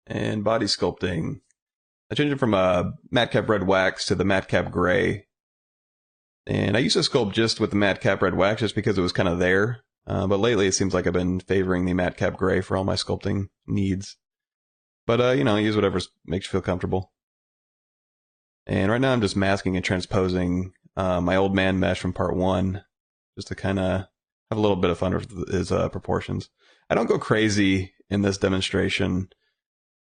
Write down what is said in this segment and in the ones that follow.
and body sculpting. I changed it from a Madcap Red Wax to the Madcap Gray. And I used to sculpt just with the Madcap Red Wax just because it was kind of there. But lately it seems like I've been favoring the Madcap Gray for all my sculpting needs. But, use whatever makes you feel comfortable. And right now I'm just masking and transposing my old man mesh from part 1 just to kind of have a little bit of fun with his proportions. I don't go crazy in this demonstration,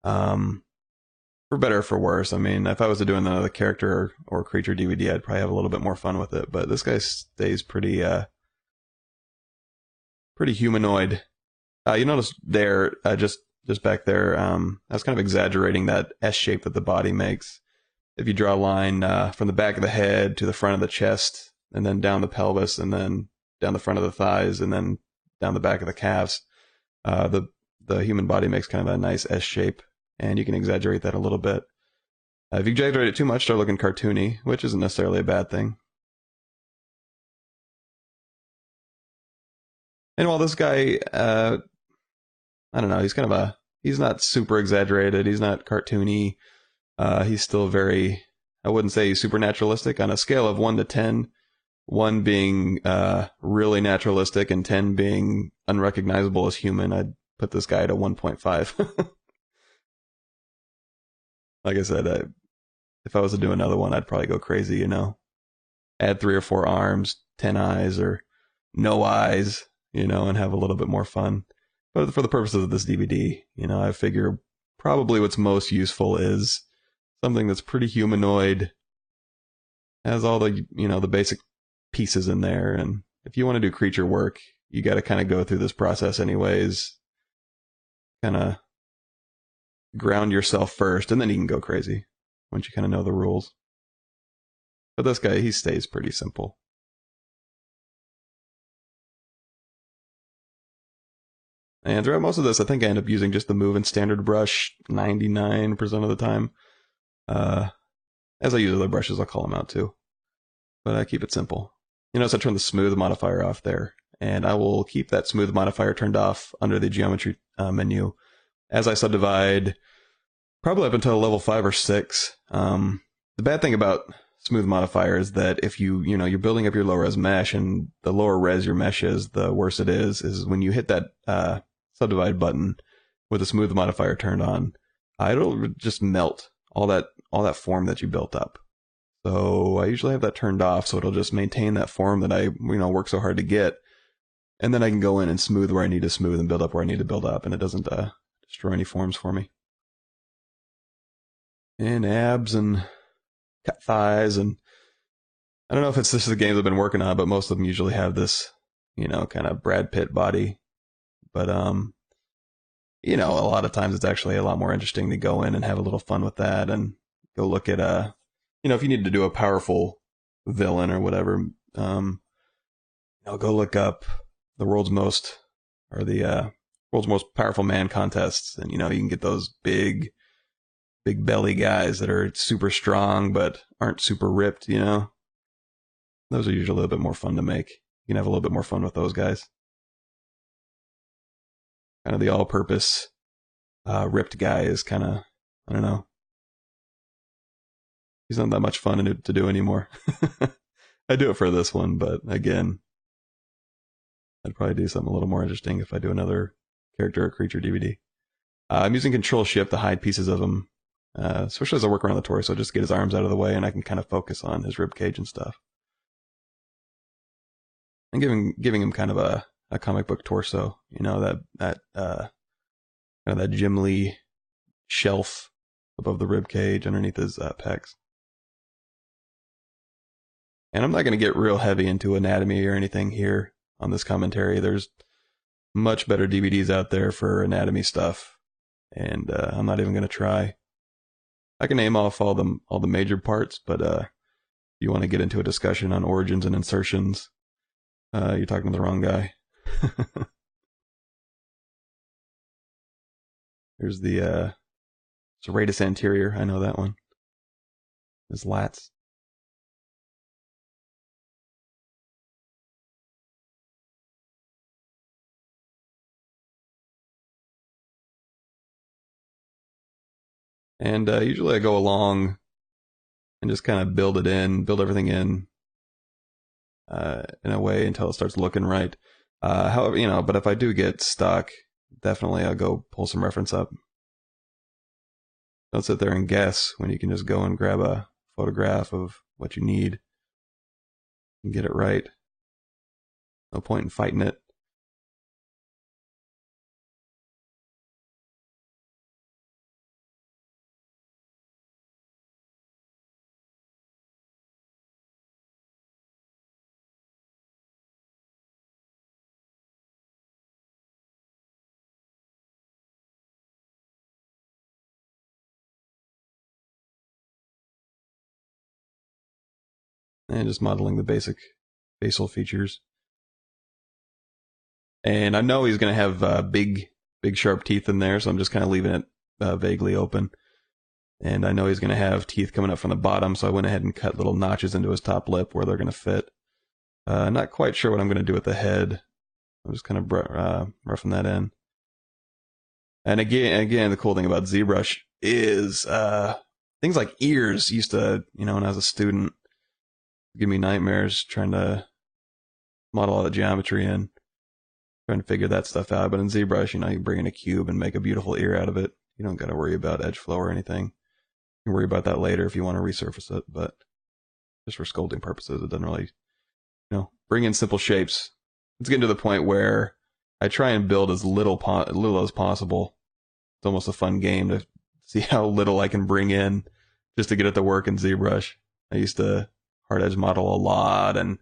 for better or for worse. I mean, if I was to do another character or creature DVD, I'd probably have a little bit more fun with it. But this guy stays pretty humanoid. You notice there, just back there, I was kind of exaggerating that S shape that the body makes. If you draw a line from the back of the head to the front of the chest, and then down the pelvis, and then down the front of the thighs, and then down the back of the calves, the human body makes kind of a nice S shape, and you can exaggerate that a little bit. If you exaggerate it too much, start looking cartoony, which isn't necessarily a bad thing. And while this guy, I don't know, he's not super exaggerated, he's not cartoony, he's still very, I wouldn't say he's super naturalistic. On a scale of 1 to 10, 1 being really naturalistic and 10 being unrecognizable as human, I'd put this guy at a 1.5. Like I said, if I was to do another one, I'd probably go crazy, add 3 or 4 arms, 10 eyes, or no eyes, and have a little bit more fun. But for the purposes of this DVD, I figure probably what's most useful is something that's pretty humanoid, has all the, the basic pieces in there. And if you want to do creature work, you got to kind of go through this process anyways. Kind of ground yourself first, and then you can go crazy once you kind of know the rules. But this guy, he stays pretty simple. And throughout most of this, I think I end up using just the move and standard brush 99% of the time. As I use other brushes, I'll call them out too. But I keep it simple. So I turn the smooth modifier off there. And I will keep that smooth modifier turned off under the geometry menu as I subdivide, probably up until level 5 or 6. The bad thing about smooth modifier is that if you're building up your low res mesh, and the lower res your mesh is, the worse it is when you hit that subdivide button with the smooth modifier turned on, it'll just melt all that form that you built up. So I usually have that turned off, so it'll just maintain that form that I work so hard to get, and then I can go in and smooth where I need to smooth and build up where I need to build up, and it doesn't destroy any forms for me. And abs and cut thighs, and I don't know if it's just the games I've been working on, but most of them usually have this, kind of Brad Pitt body. But a lot of times it's actually a lot more interesting to go in and have a little fun with that, and go look at if you need to do a powerful villain or whatever, go look up the world's most powerful man contests, and you can get those big belly guys that are super strong but aren't super ripped. Those are usually a little bit more fun to make. You can have a little bit more fun with those guys. Kind of the all-purpose ripped guy is kind of, I don't know, he's not that much fun to do anymore. I do it for this one, but again, I'd probably do something a little more interesting if I do another character or creature DVD. I'm using Control Shift to hide pieces of him, especially as I work around the torso, just to get his arms out of the way, and I can kind of focus on his rib cage and stuff. And giving him kind of a comic book torso, that kind of that Jim Lee shelf above the rib cage underneath his pecs. And I'm not going to get real heavy into anatomy or anything here on this commentary. There's much better DVDs out there for anatomy stuff, and I'm not even going to try. I can name off all the major parts, but if you want to get into a discussion on origins and insertions, you're talking to the wrong guy. Here's the serratus anterior. I know that one. His lats. And usually I go along and just kind of build everything in a way until it starts looking right. However, but if I do get stuck, definitely I'll go pull some reference up. Don't sit there and guess when you can just go and grab a photograph of what you need and get it right. No point in fighting it. And just modeling the basic facial features. And I know he's going to have big sharp teeth in there, so I'm just kind of leaving it vaguely open. And I know he's going to have teeth coming up from the bottom, so I went ahead and cut little notches into his top lip where they're going to fit. Not quite sure what I'm going to do with the head. I'm just kind of roughing that in. And again, the cool thing about ZBrush is things like ears used to, when I was a student, give me nightmares trying to model all the geometry in, trying to figure that stuff out. But in ZBrush, you bring in a cube and make a beautiful ear out of it. You don't got to worry about edge flow or anything. You can worry about that later if you want to resurface it, but just for sculpting purposes, it doesn't really, bring in simple shapes. It's getting to the point where I try and build as little as possible. It's almost a fun game to see how little I can bring in just to get it to work in ZBrush. I used to hard edge model a lot and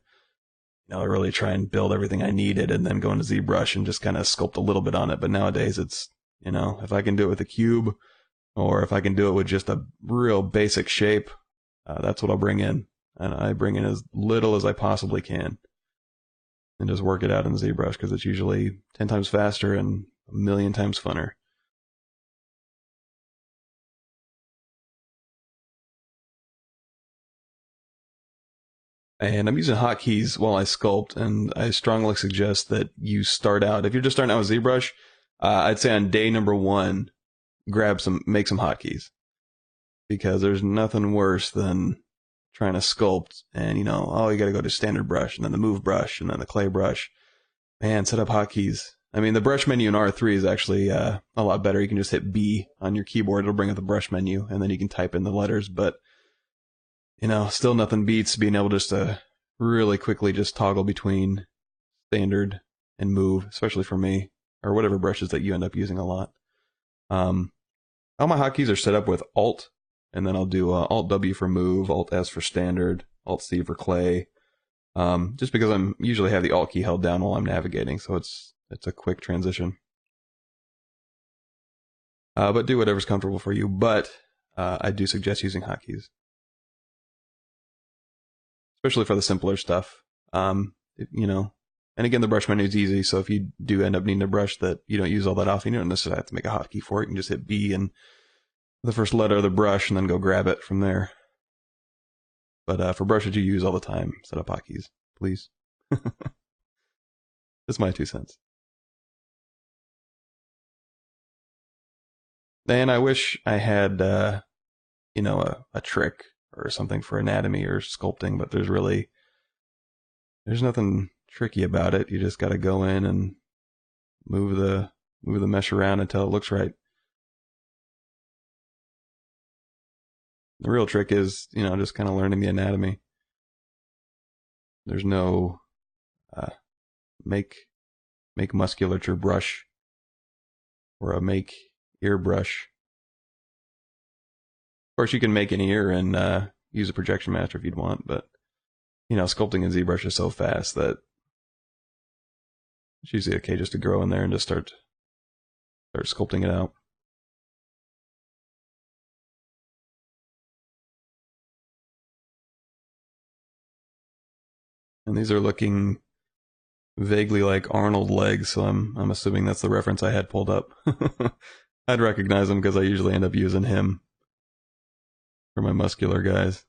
really try and build everything I needed and then go into ZBrush and just kind of sculpt a little bit on it. But nowadays it's, if I can do it with a cube or if I can do it with just a real basic shape, that's what I'll bring in. And I bring in as little as I possibly can and just work it out in ZBrush because it's usually 10 times faster and a million times funner. And I'm using hotkeys while I sculpt, and I strongly suggest that you start out, if you're just starting out with ZBrush, I'd say on day number 1, make some hotkeys. Because there's nothing worse than trying to sculpt and, you got to go to standard brush and then the move brush and then the clay brush. Man, set up hotkeys. I mean, the brush menu in R3 is actually a lot better. You can just hit B on your keyboard. It'll bring up the brush menu and then you can type in the letters. But, still nothing beats being able just to really quickly just toggle between standard and move, especially for me, or whatever brushes that you end up using a lot. All my hotkeys are set up with Alt, and then I'll do Alt W for move, Alt S for standard, Alt C for clay. Just because I'm usually have the Alt key held down while I'm navigating, so it's a quick transition. But do whatever's comfortable for you. But I do suggest using hotkeys, especially for the simpler stuff. And again, the brush menu is easy, so if you do end up needing a brush that you don't use all that often, you don't necessarily have to make a hotkey for it. You can just hit B and the first letter of the brush and then go grab it from there. But for brushes you use all the time, set up hotkeys, please. That's my 2 cents. And I wish I had, a trick or something for anatomy or sculpting, but there's nothing tricky about it. You just got to go in and move the mesh around until it looks right. The real trick is, just kind of learning the anatomy. There's no make musculature brush or a make ear brush. Of course, you can make an ear and use a projection master if you'd want, but sculpting in ZBrush is so fast that it's usually okay just to go in there and just start sculpting it out. And these are looking vaguely like Arnold legs, so I'm assuming that's the reference I had pulled up. I'd recognize him because I usually end up using him for my muscular guys.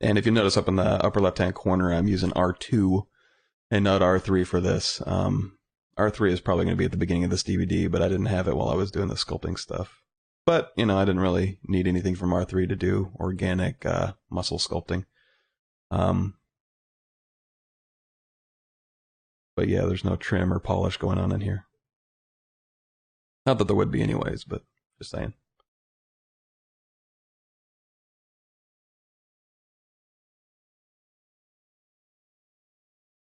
And if you notice up in the upper left-hand corner, I'm using R2 and not R3 for this. R3 is probably going to be at the beginning of this DVD, but I didn't have it while I was doing the sculpting stuff. But, you know, I didn't really need anything from R3 to do organic muscle sculpting. But yeah, there's no trim or polish going on in here. Not that there would be anyways, but just saying.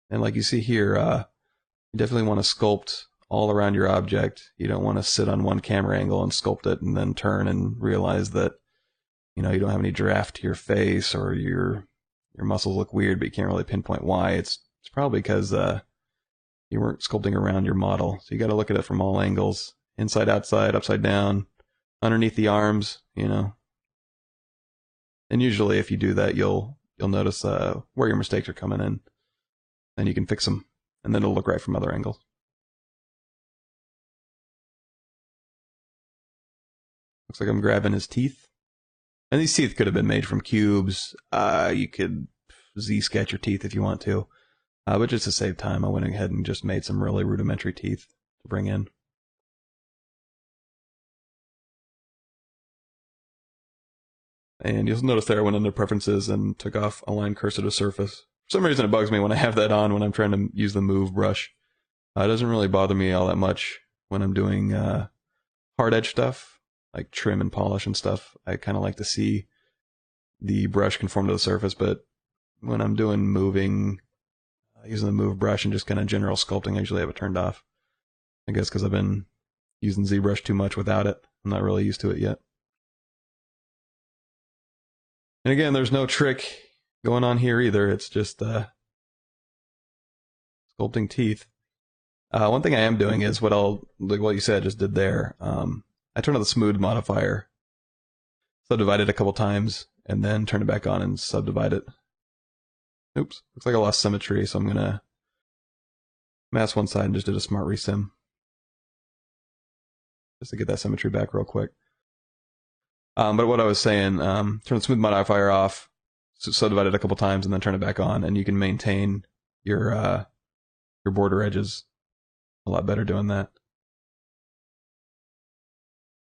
And like you see here, you definitely want to sculpt all around your object. You don't want to sit on one camera angle and sculpt it and then turn and realize that, you know, you don't have any draft to your face, or your muscles look weird, but you can't really pinpoint why. It's probably because you weren't sculpting around your model. So you got to look at it from all angles: inside, outside, upside down, underneath the arms, you know. And usually, if you do that, you'll notice where your mistakes are coming in, and you can fix them, and then it'll look right from other angles. Looks like I'm grabbing his teeth. And these teeth could have been made from cubes. You could Z-sketch your teeth if you want to. But just to save time, I went ahead and just made some really rudimentary teeth to bring in. And you'll notice there I went under preferences and took off align cursor to surface. For some reason it bugs me when I have that on when I'm trying to use the move brush. It doesn't really bother me all that much when I'm doing hard edge stuff, like trim and polish and stuff. I kind of like to see the brush conform to the surface, but when I'm doing moving, using the move brush and just kind of general sculpting, I usually have it turned off. I guess because I've been using ZBrush too much without it. I'm not really used to it yet. And again, there's no trick going on here either. It's just sculpting teeth. One thing I am doing is like what you said, just did there. I turned on the smooth modifier, subdivide it a couple times, and then turn it back on and subdivide it. Oops, looks like I lost symmetry, so I'm gonna mask one side and just did a smart resim, just to get that symmetry back real quick. But what I was saying, turn the smooth modifier off, subdivide it a couple times, and then turn it back on, and you can maintain your border edges a lot better doing that.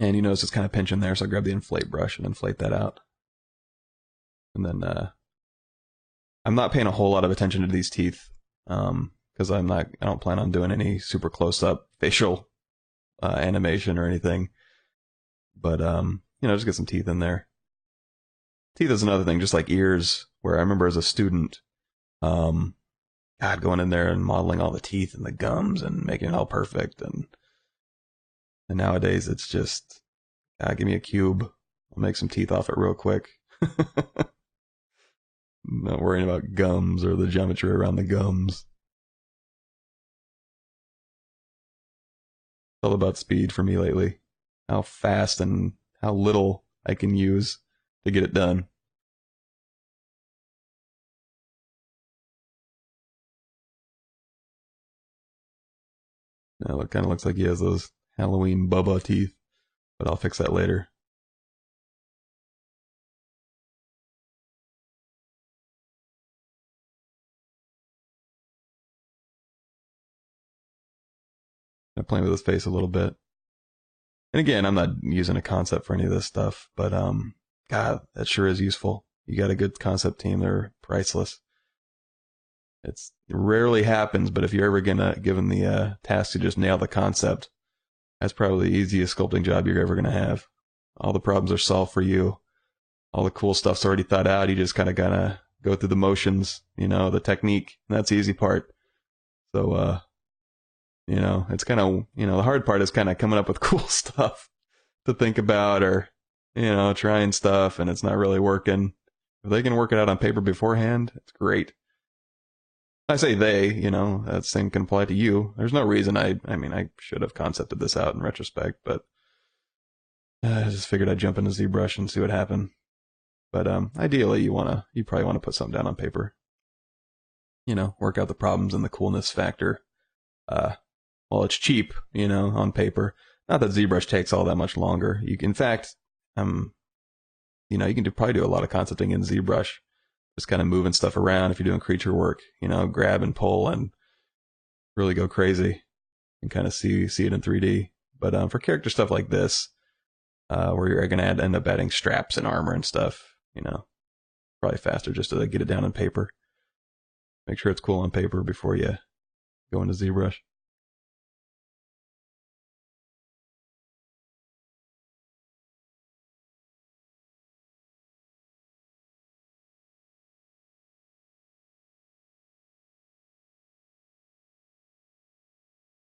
And you notice it's kind of pinching there, so I grab the inflate brush and inflate that out. And then I'm not paying a whole lot of attention to these teeth because I don't plan on doing any super close-up facial animation or anything. But you know, just get some teeth in there. Teeth is another thing, just like ears, where I remember as a student, God, going in there and modeling all the teeth and the gums and making it all perfect. And nowadays it's just, give me a cube. I'll make some teeth off it real quick. Not worrying about gums or the geometry around the gums. It's all about speed for me lately. How fast and how little I can use to get it done. Now it kind of looks like he has those Halloween Bubba teeth, but I'll fix that later. I'm playing with his face a little bit. And again, I'm not using a concept for any of this stuff, but God, that sure is useful. You got a good concept team, they're priceless. It rarely happens, but if you're ever given the task to just nail the concept, that's probably the easiest sculpting job you're ever gonna have. All the problems are solved for you. All the cool stuff's already thought out. You just kind of gotta go through the motions, you know, the technique. And that's the easy part. So, you know, it's kind of, you know, the hard part is kind of coming up with cool stuff to think about, or, you know, trying stuff and it's not really working. If they can work it out on paper beforehand, it's great. I say they, you know, that same can apply to you. There's no reason I mean, I should have concepted this out in retrospect, but I just figured I'd jump into ZBrush and see what happened. But ideally, you probably want to put something down on paper. You know, work out the problems and the coolness factor. Well, it's cheap, you know, on paper. Not that ZBrush takes all that much longer. In fact, you know, you can probably do a lot of concepting in ZBrush just kind of moving stuff around. If you're doing creature work, grab and pull and really go crazy and kind of see it in 3D. But for character stuff like this, where you're going to end up adding straps and armor and stuff, probably faster just to get it down on paper. Make sure it's cool on paper before you go into ZBrush.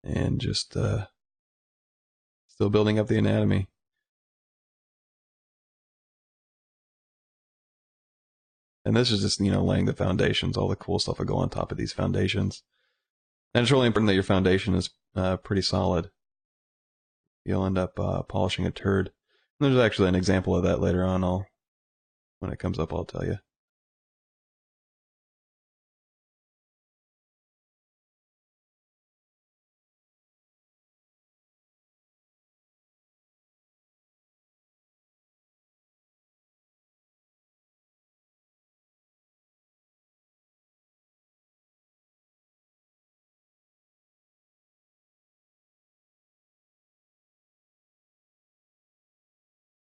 And just still building up the anatomy. And this is just, laying the foundations. All the cool stuff will go on top of these foundations. And it's really important that your foundation is pretty solid. You'll end up polishing a turd. And there's actually an example of that later on. When it comes up, I'll tell you.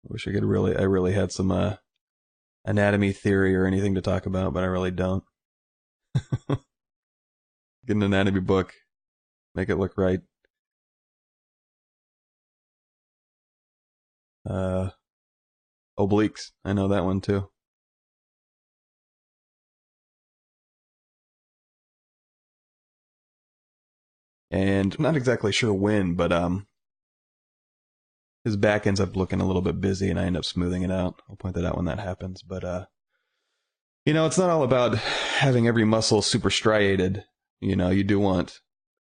Wish I really had some anatomy theory or anything to talk about, but I really don't. Get an anatomy book, make it look right. Obliques, I know that one too. And I'm not exactly sure when, but his back ends up looking a little bit busy, and I end up smoothing it out. I'll point that out when that happens. But it's not all about having every muscle super striated. You do want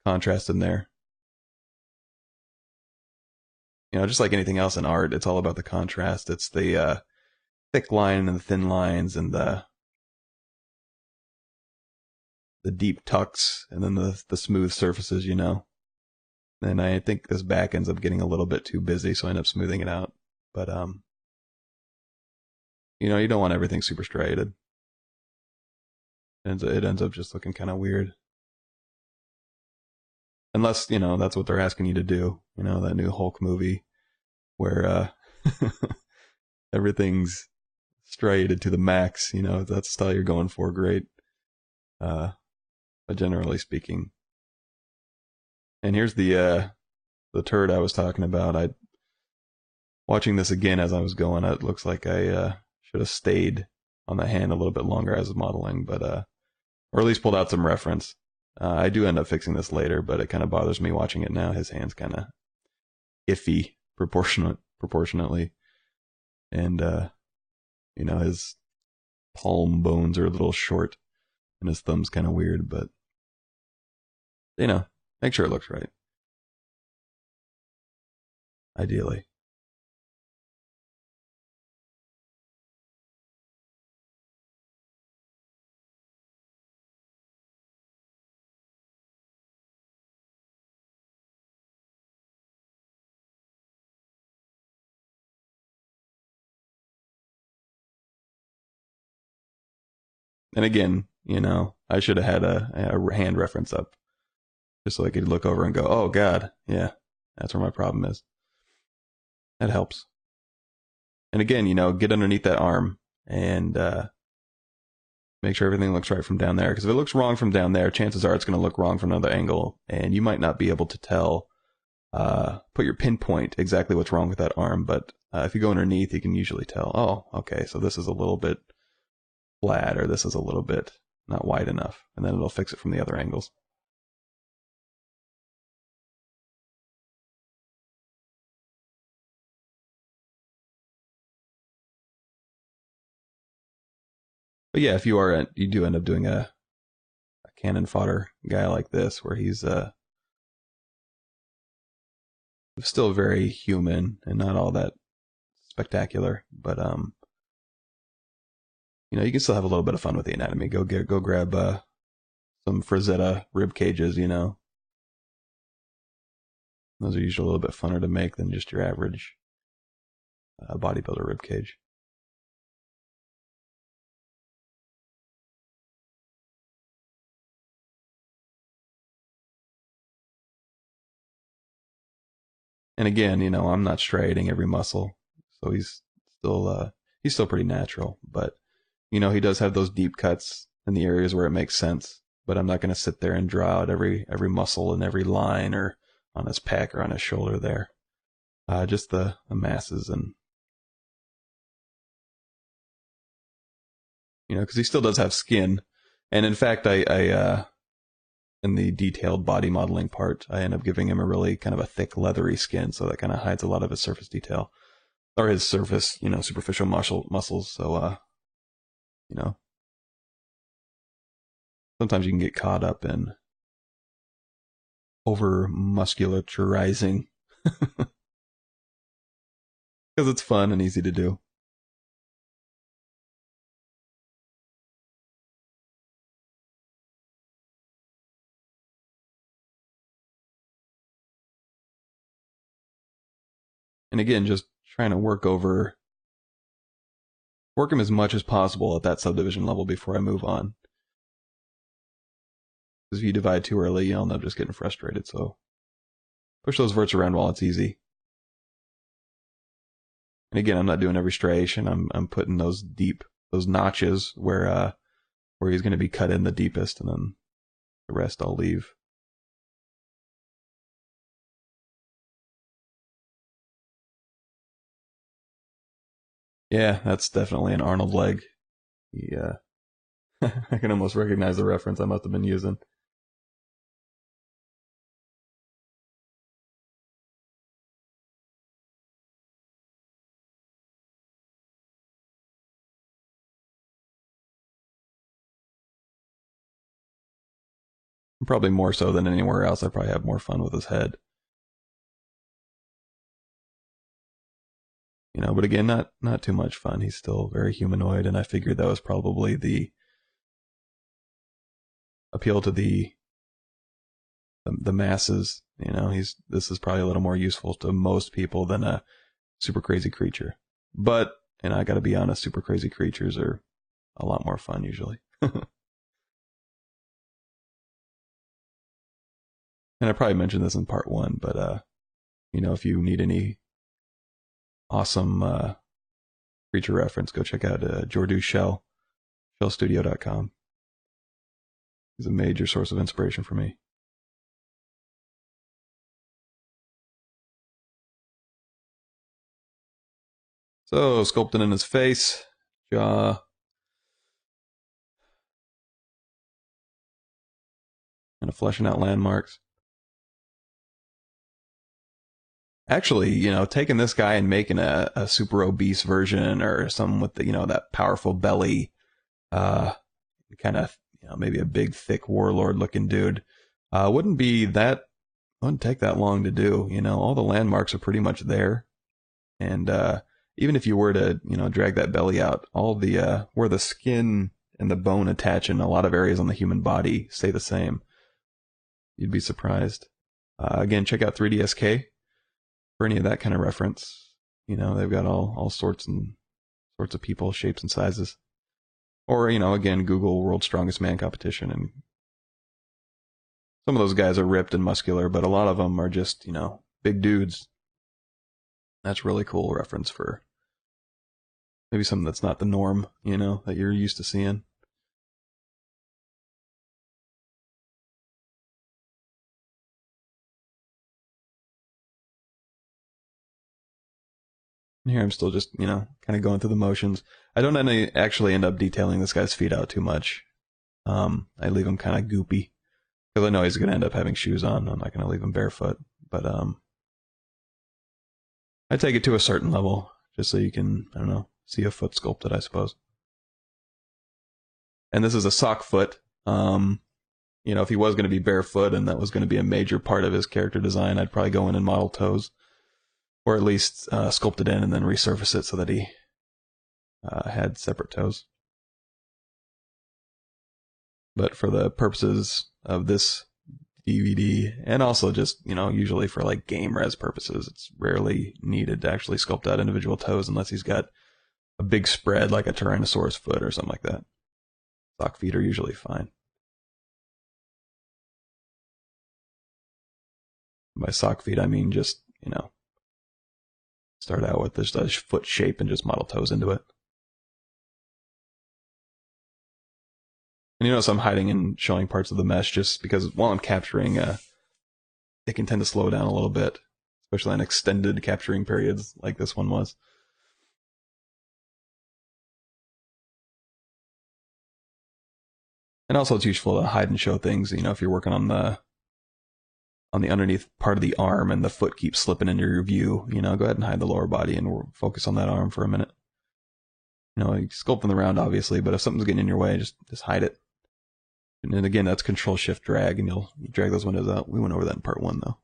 contrast in there. Just like anything else in art, it's all about the contrast. It's the thick line and the thin lines and the deep tucks and then the smooth surfaces, And I think this back ends up getting a little bit too busy, so I end up smoothing it out. But you don't want everything super striated. It ends up just looking kind of weird. Unless, that's what they're asking you to do. That new Hulk movie where everything's striated to the max. If that's the style you're going for, great. But generally speaking. And here's the turd I was talking about. Watching this again as I was going, it looks like I should have stayed on the hand a little bit longer as modeling, but or at least pulled out some reference. I do end up fixing this later, but it kind of bothers me watching it now. His hand's kind of iffy proportionately. And, his palm bones are a little short and his thumb's kind of weird, but, make sure it looks right. Ideally. And again, I should have had a hand reference up just so I could look over and go, oh, God, yeah, that's where my problem is. That helps. And again, get underneath that arm and make sure everything looks right from down there. Because if it looks wrong from down there, chances are it's going to look wrong from another angle. And you might not be able to tell, put your pinpoint exactly what's wrong with that arm. But if you go underneath, you can usually tell, oh, okay, so this is a little bit flat or this is a little bit not wide enough. And then it'll fix it from the other angles. But yeah, if you do end up doing a cannon fodder guy like this, where he's still very human and not all that spectacular, but you can still have a little bit of fun with the anatomy. Go grab some Frazetta rib cages. Those are usually a little bit funner to make than just your average bodybuilder rib cage. And again, you know, I'm not striating every muscle, so he's still pretty natural. But you know, he does have those deep cuts in the areas where it makes sense. But I'm not going to sit there and draw out every muscle and every line or on his pec or on his shoulder there. Just the masses, and you know, because he still does have skin. And in fact, I in the detailed body modeling part, I end up giving him a really kind of a thick, leathery skin, so that kind of hides a lot of his surface detail or his surface, you know, superficial muscles. So, you know, sometimes you can get caught up in over musculaturizing because it's fun and easy to do. And again, just trying to work him as much as possible at that subdivision level before I move on. Because if you divide too early, you'll end up just getting frustrated. So push those verts around while it's easy. And again, I'm not doing every striation. I'm putting those notches where he's going to be cut in the deepest, and then the rest I'll leave. Yeah, that's definitely an Arnold leg. Yeah, I can almost recognize the reference I must have been using. Probably more so than anywhere else. I probably have more fun with his head. You know, but again, not too much fun. He's still very humanoid, and I figured that was probably the appeal to the masses. You know, this is probably a little more useful to most people than a super crazy creature. But, and I got to be honest, super crazy creatures are a lot more fun usually. And I probably mentioned this in part one, but you know, if you need any awesome creature reference, go check out Jordu Shell, shellstudio.com. He's a major source of inspiration for me. So, sculpting in his face, jaw, kind of fleshing out landmarks. Actually, you know, taking this guy and making a super obese version or something with the, you know, that powerful belly, uh, kind of, you know, maybe a big, thick warlord looking dude, wouldn't take that long to do. You know, all the landmarks are pretty much there. And, even if you were to, you know, drag that belly out, all the, where the skin and the bone attach in a lot of areas on the human body stay the same. You'd be surprised. Again, check out 3DSK for any of that kind of reference. You know, they've got all sorts of people, shapes and sizes. Or, you know, again, Google World's Strongest Man competition, and some of those guys are ripped and muscular, but a lot of them are just, you know, big dudes. That's really cool reference for maybe something that's not the norm, you know, that you're used to seeing. And here I'm still just, you know, kind of going through the motions. I don't actually end up detailing this guy's feet out too much. I leave him kind of goopy because I know he's going to end up having shoes on. I'm not going to leave him barefoot, but I take it to a certain level just so you can, I don't know, see a foot sculpted, I suppose. And this is a sock foot. You know, if he was going to be barefoot and that was going to be a major part of his character design, I'd probably go in and model toes, or at least sculpt it in and then resurface it so that he had separate toes. But for the purposes of this DVD, and also just, you know, usually for like game res purposes, it's rarely needed to actually sculpt out individual toes unless he's got a big spread like a Tyrannosaurus foot or something like that. Sock feet are usually fine. By sock feet, I mean just, you know, start out with just a foot shape and just model toes into it. And you notice I'm hiding and showing parts of the mesh just because while I'm capturing, it can tend to slow down a little bit, especially on extended capturing periods like this one was. And also it's useful to hide and show things, if you're working on the underneath part of the arm and the foot keeps slipping into your view, go ahead and hide the lower body and we'll focus on that arm for a minute. You sculpting the round obviously, but if something's getting in your way, just hide it. And then again, that's Control Shift drag, and you'll drag those windows out. We went over that in part 1 though.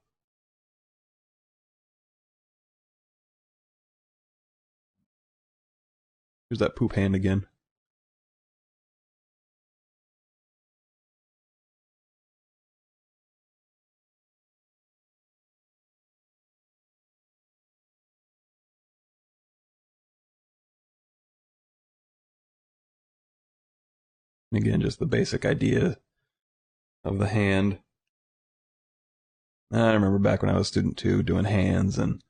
Here's that poop hand again. And again, just the basic idea of the hand. I remember back when I was a student too, doing hands and,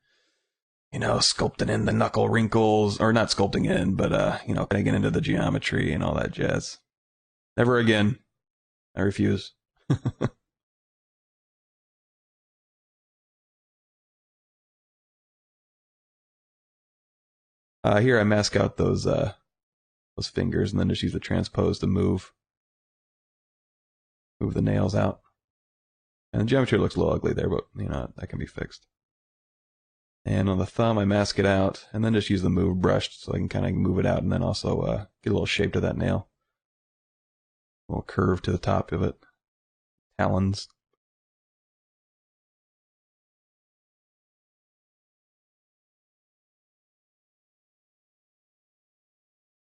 sculpting in the knuckle wrinkles, or not sculpting in, but, kind of getting into the geometry and all that jazz. Never again. I refuse. Here I mask out those fingers and then just use the transpose to move the nails out. And the geometry looks a little ugly there, but that can be fixed. And on the thumb, I mask it out, and then just use the move brush so I can kind of move it out, and then also get a little shape to that nail. A little curve to the top of it. Talons.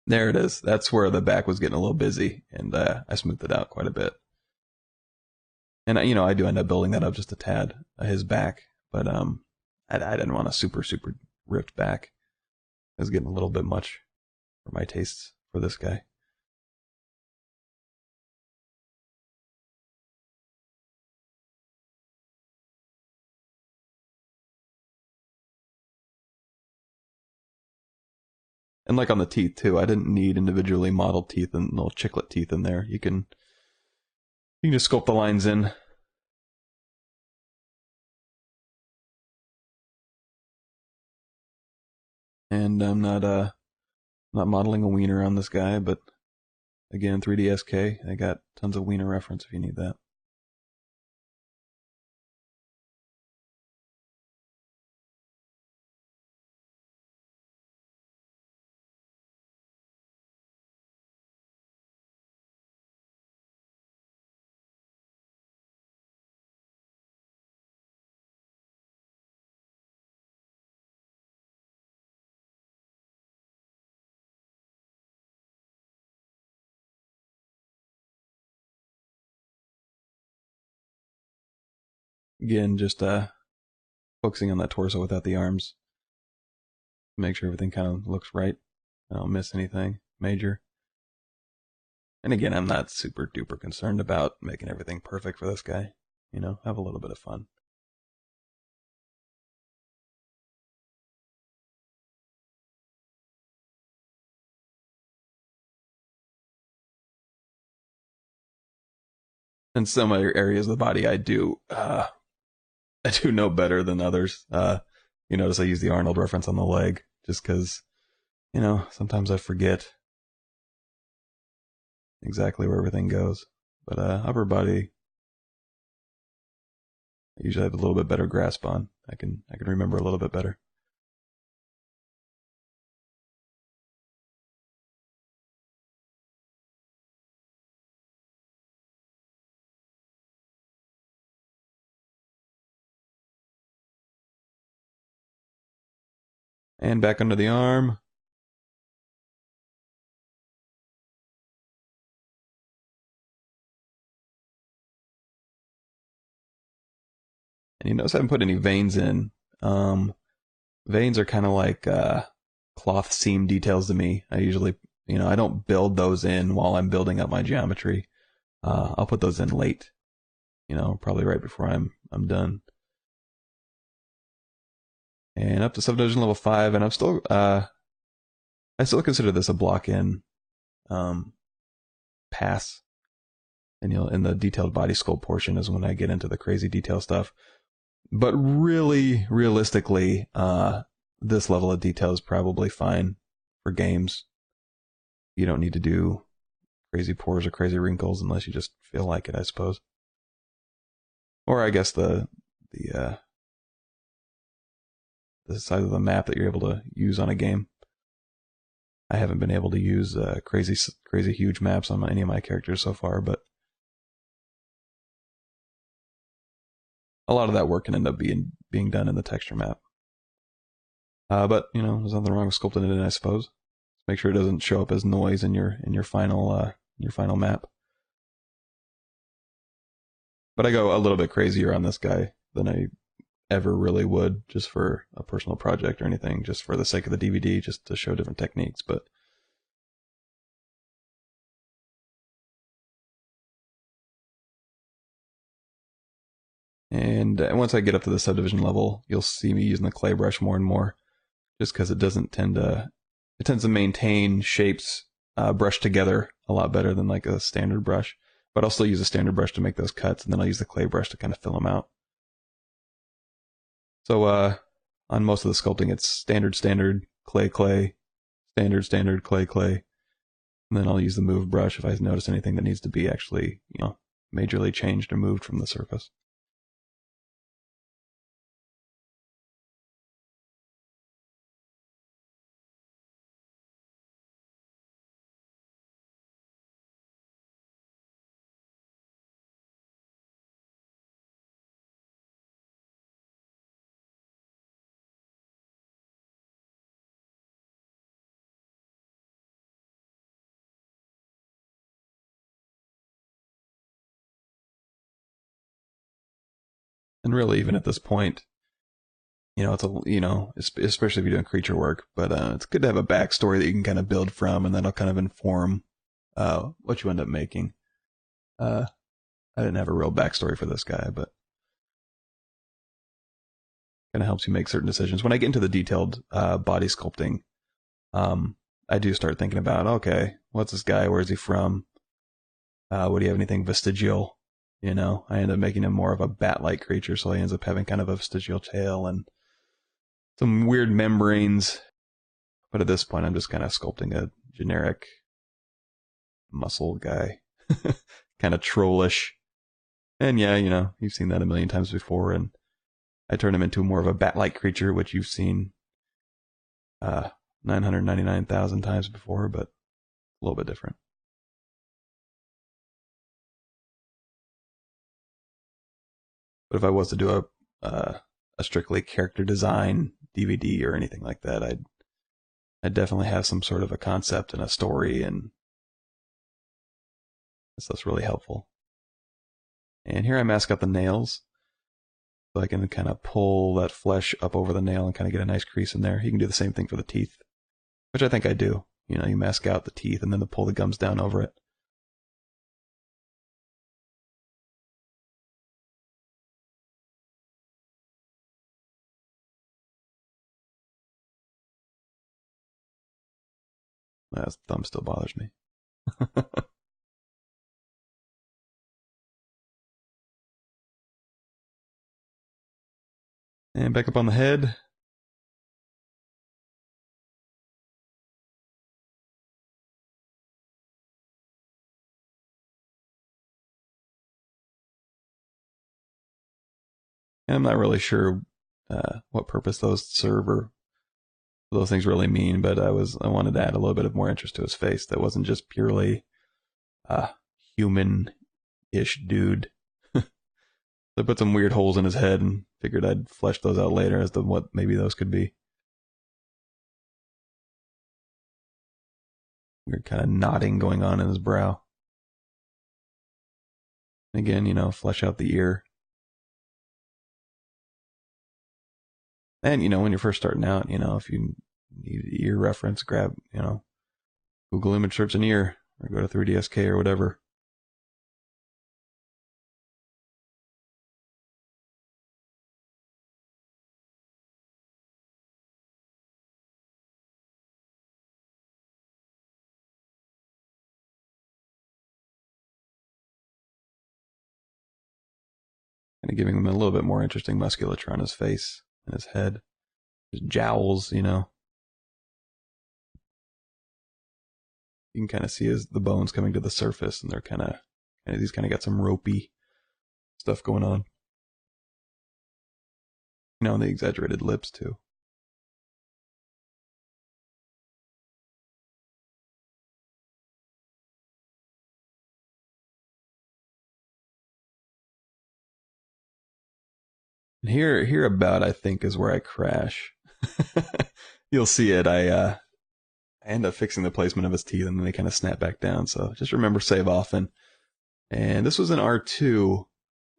There it is. That's where the back was getting a little busy, and I smoothed it out quite a bit. And I do end up building that up just a tad, his back, but I didn't want a super ripped back. It was getting a little bit much for my tastes for this guy. And like on the teeth too, I didn't need individually modeled teeth and little chiclet teeth in there. You can just sculpt the lines in. And I'm not modeling a wiener on this guy, but again, 3D SK, I got tons of wiener reference if you need that. Again, just focusing on that torso without the arms. Make sure everything kind of looks right. I don't miss anything major. And again, I'm not super duper concerned about making everything perfect for this guy. Have a little bit of fun. In some other areas of the body, I do know better than others. You notice I use the Arnold reference on the leg just because, sometimes I forget exactly where everything goes. But upper body, I usually have a little bit better grasp on. I can remember a little bit better. And back under the arm. And you notice I haven't put any veins in. Veins are kind of like cloth seam details to me. I usually, I don't build those in while I'm building up my geometry. I'll put those in late, probably right before I'm done. and up to subdivision level 5, and I'm still I still consider this a block in pass. And in the detailed body sculpt portion is when I get into the crazy detail stuff. But really, realistically, this level of detail is probably fine for games. You don't need to do crazy pores or crazy wrinkles unless you just feel like it, I suppose. Or I guess the size of the map that you're able to use on a game. I haven't been able to use crazy huge maps on any of my characters so far, but a lot of that work can end up being done in the texture map. But there's nothing wrong with sculpting it in, I suppose. Make sure it doesn't show up as noise in your final map. But I go a little bit crazier on this guy than I ever really would, just for a personal project or anything, just for the sake of the DVD, just to show different techniques. But and once I get up to the subdivision level, you'll see me using the clay brush more and more, just because it tends to maintain shapes brushed together a lot better than like a standard brush. But I'll still use a standard brush to make those cuts, and then I'll use the clay brush to kind of fill them out. So on most of the sculpting, it's standard, clay, standard, clay. And then I'll use the move brush if I notice anything that needs to be actually, majorly changed or moved from the surface. And really, even at this point, it's especially if you're doing creature work, but it's good to have a backstory that you can kind of build from, and that'll kind of inform what you end up making. I didn't have a real backstory for this guy, but kind of helps you make certain decisions. When I get into the detailed body sculpting, I do start thinking about, okay, what's this guy? Where's he from? Would he have anything vestigial? I end up making him more of a bat-like creature, so he ends up having kind of a vestigial tail and some weird membranes. But at this point, I'm just kind of sculpting a generic muscle guy, kind of trollish. And yeah, you've seen that a million times before, and I turn him into more of a bat-like creature, which you've seen 999,000 times before, but a little bit different. But if I was to do a strictly character design DVD or anything like that, I'd definitely have some sort of a concept and a story, and that's really helpful. And here I mask out the nails, so I can kind of pull that flesh up over the nail and kind of get a nice crease in there. You can do the same thing for the teeth, which I think I do. You mask out the teeth and then pull the gums down over it. That thumb still bothers me. And back up on the head. And I'm not really sure what purpose those serve or what those things really mean, but I wanted to add a little bit of more interest to his face that wasn't just purely human-ish dude. I put some weird holes in his head and figured I'd flesh those out later as to what maybe those could be. Weird kind of nodding going on in his brow. And again, flesh out the ear. And, when you're first starting out, if you need an ear reference, grab, Google image search an ear or go to 3DSK or whatever. Kind of giving him a little bit more interesting musculature on his face and his head. His jowls, you know. You can kind of see the bones coming to the surface, and they're he's kind of got some ropey stuff going on. You know, and the exaggerated lips too. And here about, I think, is where I crash. You'll see it. I end up fixing the placement of his teeth, and then they kind of snap back down. So just remember, save often. And this was an R2,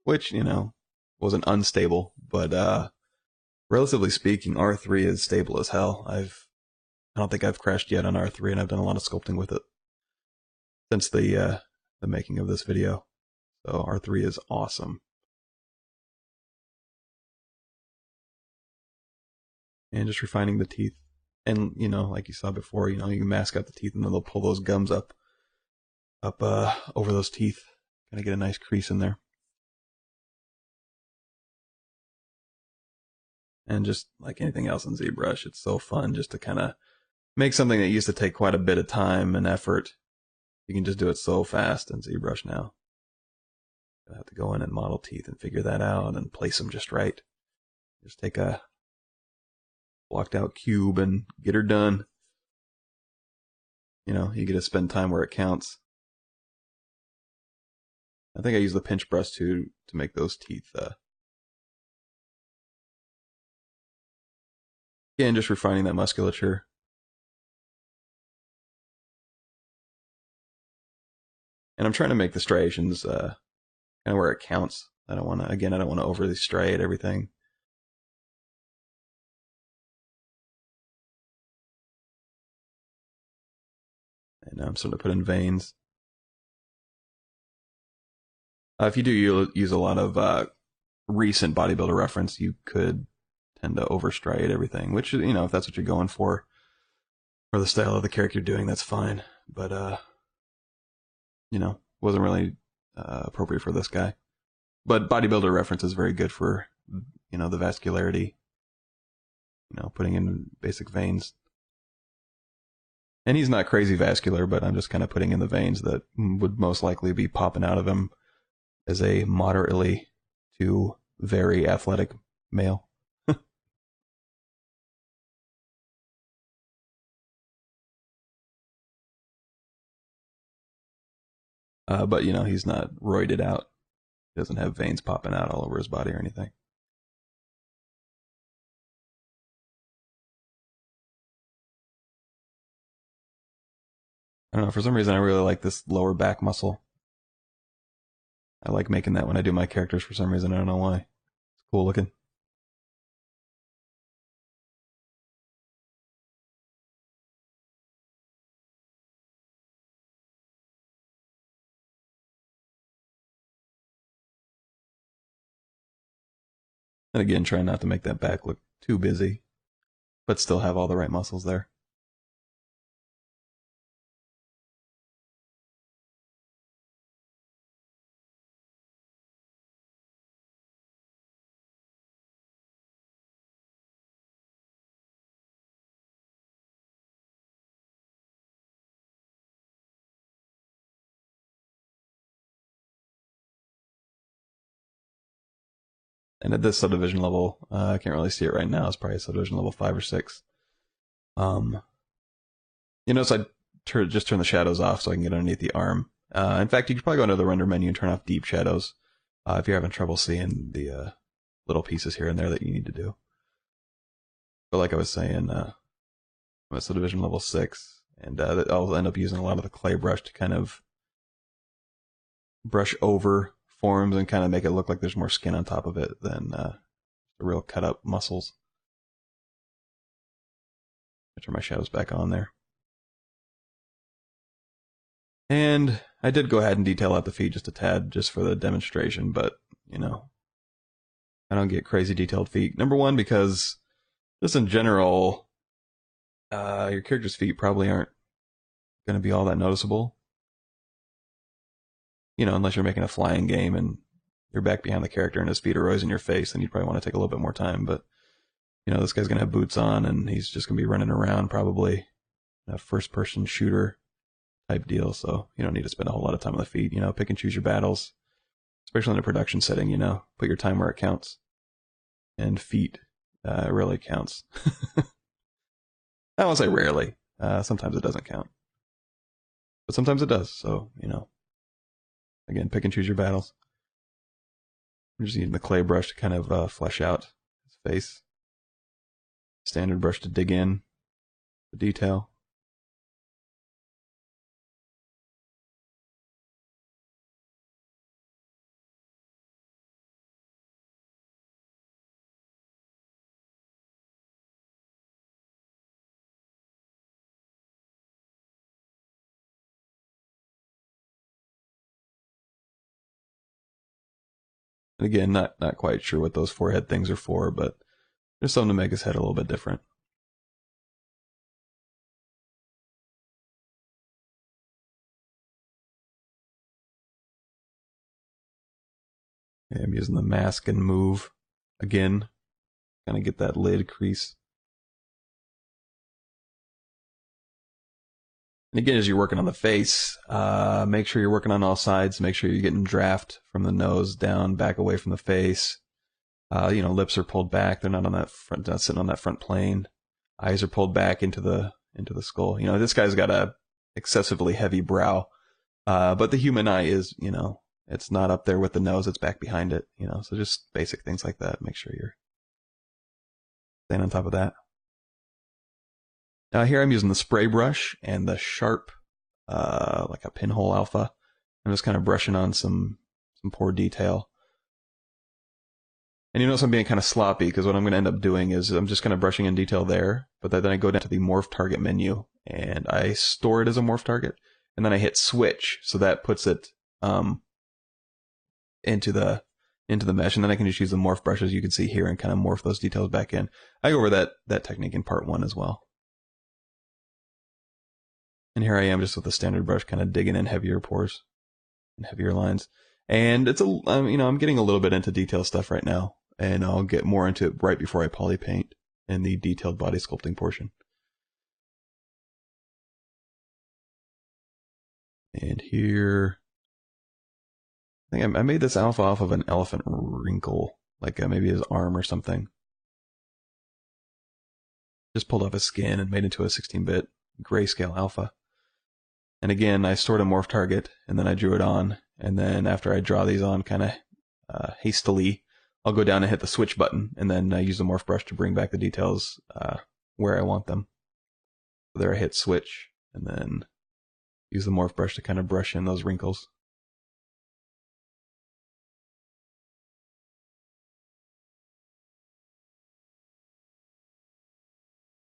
which, you know, wasn't unstable, but relatively speaking, R3 is stable as hell. I don't think I've crashed yet on R3, and I've done a lot of sculpting with it since the making of this video. So R3 is awesome. And just refining the teeth. And, you know, like you saw before, you know, you mask out the teeth, and then they'll pull those gums up over those teeth. Kind of get a nice crease in there. And just like anything else in ZBrush, it's so fun just to kind of make something that used to take quite a bit of time and effort. You can just do it so fast in ZBrush now. You have to go in and model teeth and figure that out and place them just right. Just take a blocked out cube and get her done. You know, you get to spend time where it counts. I think I use the pinch brush to make those teeth. Again, just refining that musculature. And I'm trying to make the striations kind of where it counts. I don't want to overly striate everything. And now I'm starting to put in veins. If you do use a lot of recent bodybuilder reference, you could tend to overstriate everything, which, you know, if that's what you're going for, or the style of the character you're doing, that's fine. But, you know, wasn't really appropriate for this guy. But bodybuilder reference is very good for, you know, the vascularity, you know, putting in basic veins. And he's not crazy vascular, but I'm just kind of putting in the veins that would most likely be popping out of him as a moderately to very athletic male. But, you know, he's not roided out. He doesn't have veins popping out all over his body or anything. I don't know, for some reason I really like this lower back muscle. I like making that when I do my characters for some reason. I don't know why. It's cool looking. And again, trying not to make that back look too busy, but still have all the right muscles there. And at this subdivision level, I can't really see it right now. It's probably subdivision level 5 or 6. You notice I just turn the shadows off so I can get underneath the arm. In fact, you could probably go into the render menu and turn off deep shadows if you're having trouble seeing the little pieces here and there that you need to do. But like I was saying, I'm at subdivision level 6, and I'll end up using a lot of the clay brush to kind of brush over forms and kind of make it look like there's more skin on top of it than the real cut up muscles. I turn my shadows back on there. And I did go ahead and detail out the feet just a tad, just for the demonstration, but, you know, I don't get crazy detailed feet. Number one, because just in general, your character's feet probably aren't going to be all that noticeable. You know, unless you're making a flying game and you're back behind the character and his feet are always in your face, then you'd probably want to take a little bit more time. But, you know, this guy's going to have boots on and he's just going to be running around probably, a first-person shooter type deal. So you don't need to spend a whole lot of time on the feet. You know, pick and choose your battles, especially in a production setting, you know. Put your time where it counts. And feet really counts. I won't say rarely. Sometimes it doesn't count. But sometimes it does. So, you know, again, pick and choose your battles. I'm just using the clay brush to kind of flesh out his face. Standard brush to dig in the detail. And again, not quite sure what those forehead things are for, but there's something to make his head a little bit different. Okay, I'm using the mask and move again, kind of get that lid crease. And again, as you're working on the face, make sure you're working on all sides. Make sure you're getting draft from the nose down, back away from the face. You know, lips are pulled back; they're not on that front, not sitting on that front plane. Eyes are pulled back into the skull. You know, this guy's got a excessively heavy brow, but the human eye is, you know, it's not up there with the nose; it's back behind it. You know, so just basic things like that. Make sure you're staying on top of that. Now here I'm using the spray brush and the sharp, like a pinhole alpha. I'm just kind of brushing on some poor detail. And you notice I'm being kind of sloppy because what I'm going to end up doing is I'm just kind of brushing in detail there, but then I go down to the morph target menu and I store it as a morph target, and then I hit switch, so that puts it into the mesh, and then I can just use the morph brush as you can see here and kind of morph those details back in. I go over that technique in part 1 as well. And here I am just with the standard brush kind of digging in heavier pores and heavier lines. And it's you know, I'm getting a little bit into detail stuff right now, and I'll get more into it right before I poly paint in the detailed body sculpting portion. And here, I think I made this alpha off of an elephant wrinkle, like maybe his arm or something. Just pulled off his skin and made into a 16-bit grayscale alpha. And again, I stored a morph target, and then I drew it on. And then after I draw these on kind of hastily, I'll go down and hit the switch button, and then use the morph brush to bring back the details where I want them. So there I hit switch, and then use the morph brush to kind of brush in those wrinkles.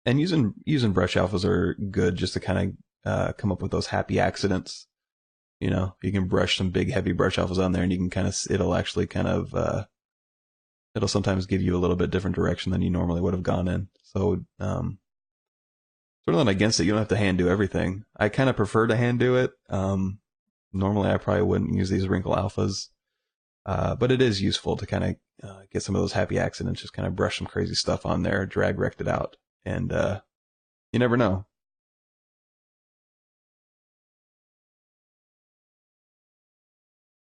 And using brush alphas are good just to kind of come up with those happy accidents. You know, you can brush some big heavy brush alphas on there, and you can kind of, it'll actually kind of, it'll sometimes give you a little bit different direction than you normally would have gone in. So, sort of not against it. You don't have to hand do everything. I kind of prefer to hand do it. Normally I probably wouldn't use these wrinkle alphas, but it is useful to kind of get some of those happy accidents, just kind of brush some crazy stuff on there, drag rect it out, and you never know.